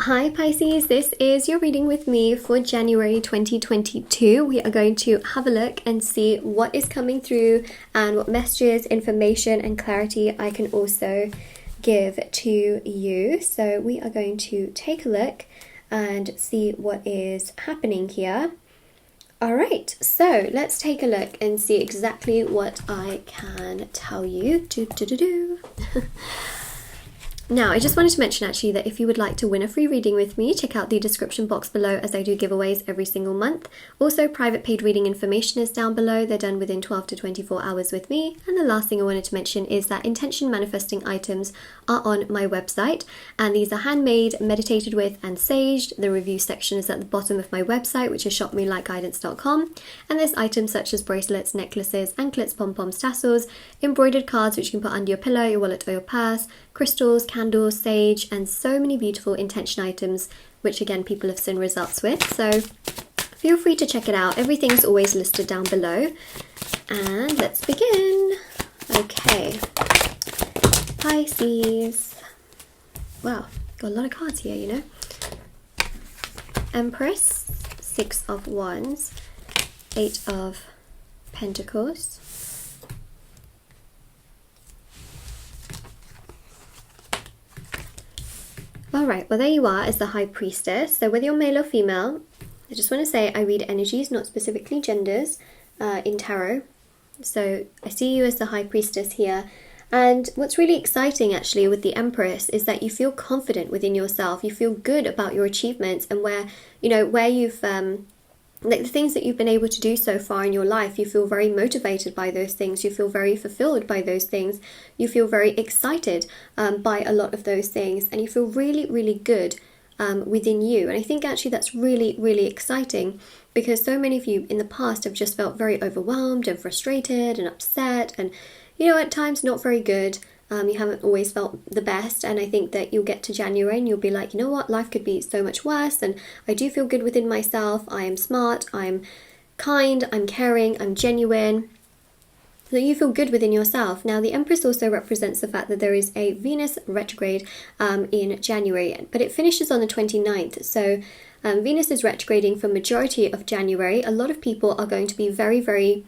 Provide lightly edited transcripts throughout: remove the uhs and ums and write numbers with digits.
Hi Pisces, this is your reading with me for January 2022. We are going to have a look and see what is coming through and what messages, information and clarity I can also give to you. So we are going to take a look and see what is happening here. Alright, so let's take a look and see exactly what I can tell you. Now, I just wanted to mention actually that if you would like to win a free reading with me, check out the description box below as I do giveaways every single month. Also, private paid reading information is down below. They're done within 12 to 24 hours with me. And the last thing I wanted to mention is that intention manifesting items are on my website. And these are handmade, meditated with and saged. The review section is at the bottom of my website, which is shopmoonlightguidance.com. And there's items such as bracelets, necklaces, anklets, pom-poms, tassels, embroidered cards which you can put under your pillow, your wallet or your purse, crystals, candles, sage, and so many beautiful intention items, which again people have seen results with. So feel free to check it out. Everything is always listed down below. And let's begin. Okay, Pisces. Wow, got a lot of cards here, you know. Empress, 6 of Wands, 8 of Pentacles, Alright, well there you are as the High Priestess. So whether you're male or female, I just want to say I read energies, not specifically genders, in tarot. So I see you as the High Priestess here. And what's really exciting actually with the Empress is that you feel confident within yourself. You feel good about your achievements and where you've like the things that you've been able to do so far in your life. You feel very motivated by those things. You feel very fulfilled by those things. You feel very excited by a lot of those things, and you feel really, really good within you. And I think actually that's really, really exciting, because so many of you in the past have just felt very overwhelmed and frustrated and upset, and at times not very good. You haven't always felt the best, and I think that you'll get to January and you'll be like, you know what, life could be so much worse, and I do feel good within myself. I am smart, I'm kind, I'm caring, I'm genuine. So you feel good within yourself. Now the Empress also represents the fact that there is a Venus retrograde in January, but it finishes on the 29th. So Venus is retrograding for majority of January. A lot of people are going to be very, very,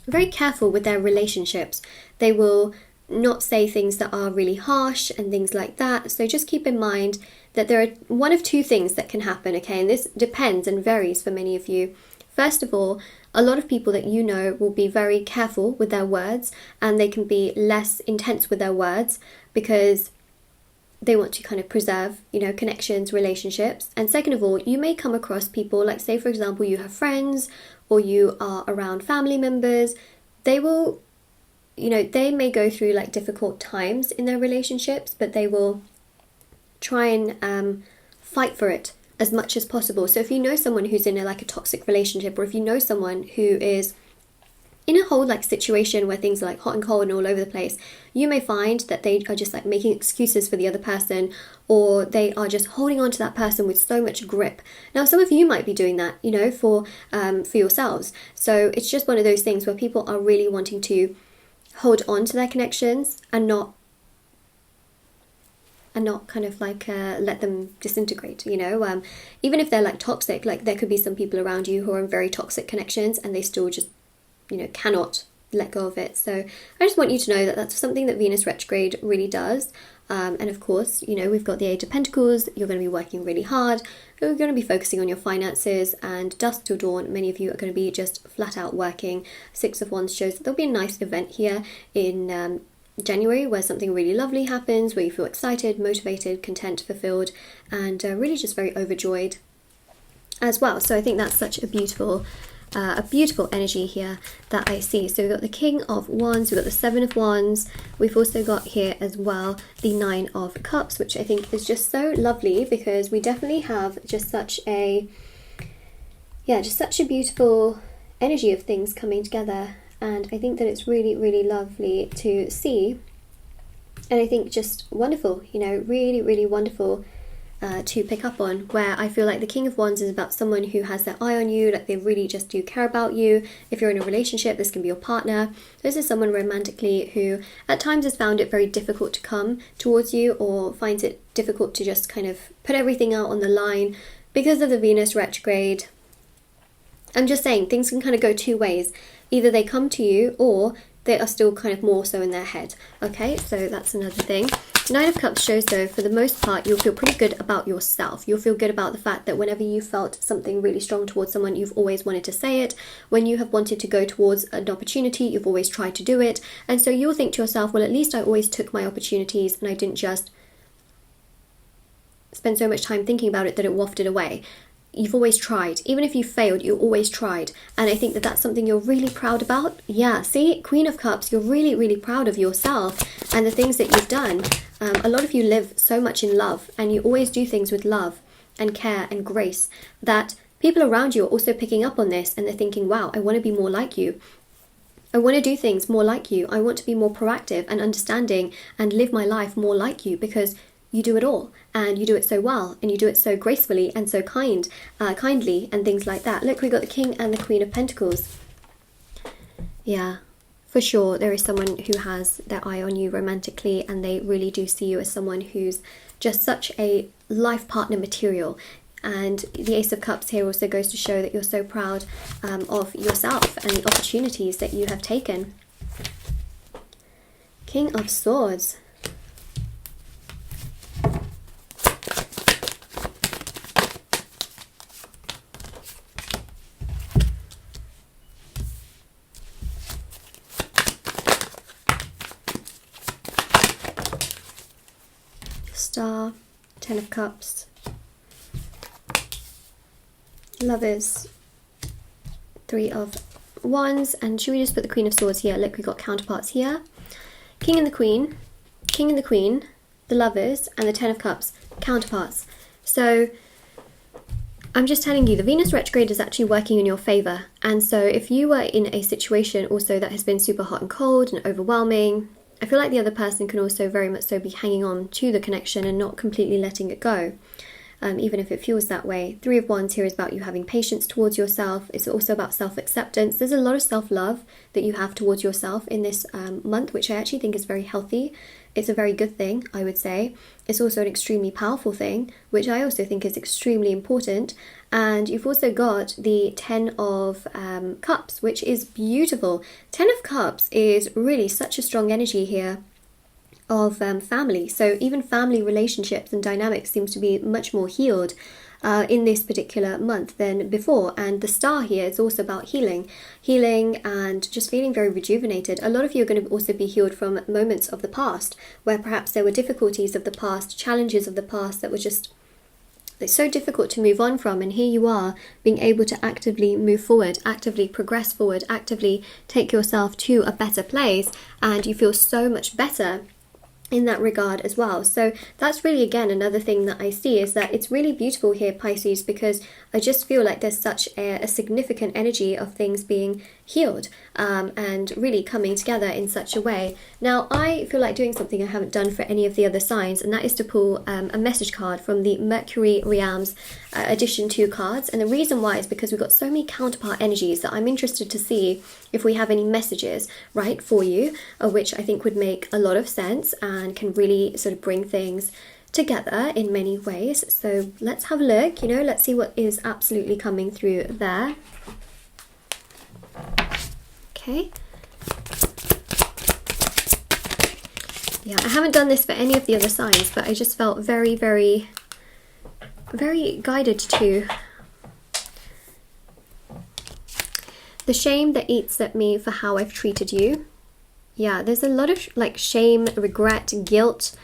very careful with their relationships. They will not say things that are really harsh and things like that. So just keep in mind that there are one of two things that can happen, okay? And this depends and varies for many of you. First of all, a lot of people that you know will be very careful with their words, and they can be less intense with their words because they want to kind of preserve, connections, relationships. And second of all, you may come across people, like say for example, you have friends or you are around family members. They will they may go through like difficult times in their relationships, but they will try and fight for it as much as possible. So if you know someone who's in a toxic relationship, or if you know someone who is in a whole situation where things are like hot and cold and all over the place, you may find that they are just like making excuses for the other person, or they are just holding on to that person with so much grip. Now some of you might be doing that, for yourselves. So it's just one of those things where people are really wanting to hold on to their connections and not kind of let them disintegrate, even if they're toxic. There could be some people around you who are in very toxic connections and they still just cannot let go of it. So I just want you to know that that's something that Venus retrograde really does. And of course, we've got the 8 of Pentacles. You're going to be working really hard. You're going to be focusing on your finances, and dusk till dawn, many of you are going to be just flat out working. 6 of Wands shows that there'll be a nice event here in January where something really lovely happens, where you feel excited, motivated, content, fulfilled, and really just very overjoyed as well. So I think that's such a beautiful energy here that I see. So we've got the King of Wands, we've got the 7 of Wands, we've also got here as well the 9 of Cups, which I think is just so lovely, because we definitely have just such a beautiful energy of things coming together. And I think that it's really, really lovely to see, and I think just wonderful, really, really wonderful to pick up on, where I feel like the King of Wands is about someone who has their eye on you, like they really just do care about you. If you're in a relationship, this can be your partner. This is someone romantically who at times has found it very difficult to come towards you, or finds it difficult to just kind of put everything out on the line because of the Venus retrograde. I'm just saying, things can kind of go two ways. Either they come to you, or they are still kind of more so in their head. Okay, so that's another thing. Nine of Cups shows, though, for the most part, you'll feel pretty good about yourself. You'll feel good about the fact that whenever you felt something really strong towards someone, you've always wanted to say it. When you have wanted to go towards an opportunity, you've always tried to do it. And so you'll think to yourself, well, at least I always took my opportunities and I didn't just spend so much time thinking about it that it wafted away. You've always tried. Even if you failed, you always tried. And I think that that's something you're really proud about. Yeah, see, Queen of Cups, you're really, really proud of yourself and the things that you've done. A lot of you live so much in love, and you always do things with love and care and grace, that people around you are also picking up on this, and they're thinking, wow, I want to be more like you. I want to do things more like you. I want to be more proactive and understanding and live my life more like you, because you do it all, and you do it so well, and you do it so gracefully and so kindly and things like that. Look, we got the King and the Queen of Pentacles. Yeah, for sure, there is someone who has their eye on you romantically, and they really do see you as someone who's just such a life partner material. And the Ace of Cups here also goes to show that you're so proud of yourself and the opportunities that you have taken. King of Swords. Star, Ten of Cups, Lovers, Three of Wands, and should we just put the Queen of Swords here? Look, we've got counterparts here. King and the Queen, the Lovers, and the Ten of Cups, counterparts. So I'm just telling you, the Venus retrograde is actually working in your favour. And so if you were in a situation also that has been super hot and cold and overwhelming, I feel like the other person can also very much so be hanging on to the connection and not completely letting it go, even if it feels that way. Three of Wands here is about you having patience towards yourself. It's also about self-acceptance. There's a lot of self-love that you have towards yourself in this month, which I actually think is very healthy. It's a very good thing, I would say. It's also an extremely powerful thing, which I also think is extremely important. And you've also got the Ten of Cups, which is beautiful. Ten of Cups is really such a strong energy here of family. So even family relationships and dynamics seems to be much more healed in this particular month than before. And the Star here is also about healing and just feeling very rejuvenated. A lot of you are going to also be healed from moments of the past where perhaps there were difficulties of the past, challenges of the past that were just so difficult to move on from, and here you are being able to actively move forward, actively progress forward, actively take yourself to a better place, and you feel so much better in that regard as well. So that's really, again, another thing that I see is that it's really beautiful here, Pisces, because I just feel like there's such a significant energy of things being healed and really coming together in such a way. Now, I feel like doing something I haven't done for any of the other signs, and that is to pull a message card from the Mercury Realms Edition 2 cards. And the reason why is because we've got so many counterpart energies that I'm interested to see if we have any messages, right, for you, which I think would make a lot of sense and can really sort of bring things together in many ways. So let's have a look, let's see what is absolutely coming through there. Okay. Yeah, I haven't done this for any of the other signs, but I just felt very, very, very guided to. The shame that eats at me for how I've treated you. Yeah, there's a lot of shame, regret, guilt.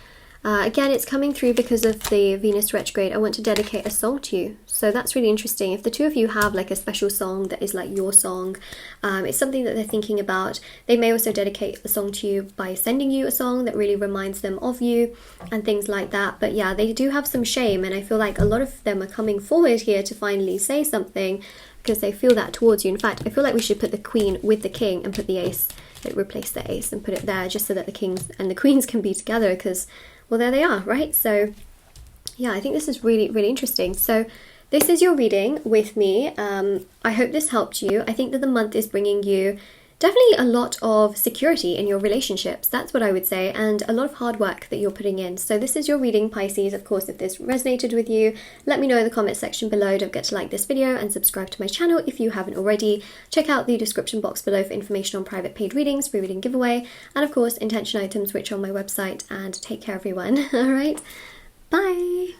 Again, it's coming through because of the Venus retrograde. I want to dedicate a song to you. So that's really interesting. If the two of you have a special song that is your song, it's something that they're thinking about. They may also dedicate a song to you by sending you a song that really reminds them of you and things like that. But yeah, they do have some shame, and I feel like a lot of them are coming forward here to finally say something because they feel that towards you. In fact, I feel like we should put the Queen with the King and put the Ace, replace the Ace and put it there, just so that the Kings and the Queens can be together, because, well, there they are, right? So Yeah, I think this is really, really interesting. So this is your reading with me. I hope this helped you. I think that the month is bringing you definitely a lot of security in your relationships. That's what I would say, and a lot of hard work that you're putting in. So this is your reading, Pisces. Of course, if this resonated with you, let me know in the comment section below. Don't forget to like this video and subscribe to my channel if you haven't already. Check out the description box below for information on private paid readings, free reading giveaway, and of course intention items which are on my website. And take care everyone. All right, bye.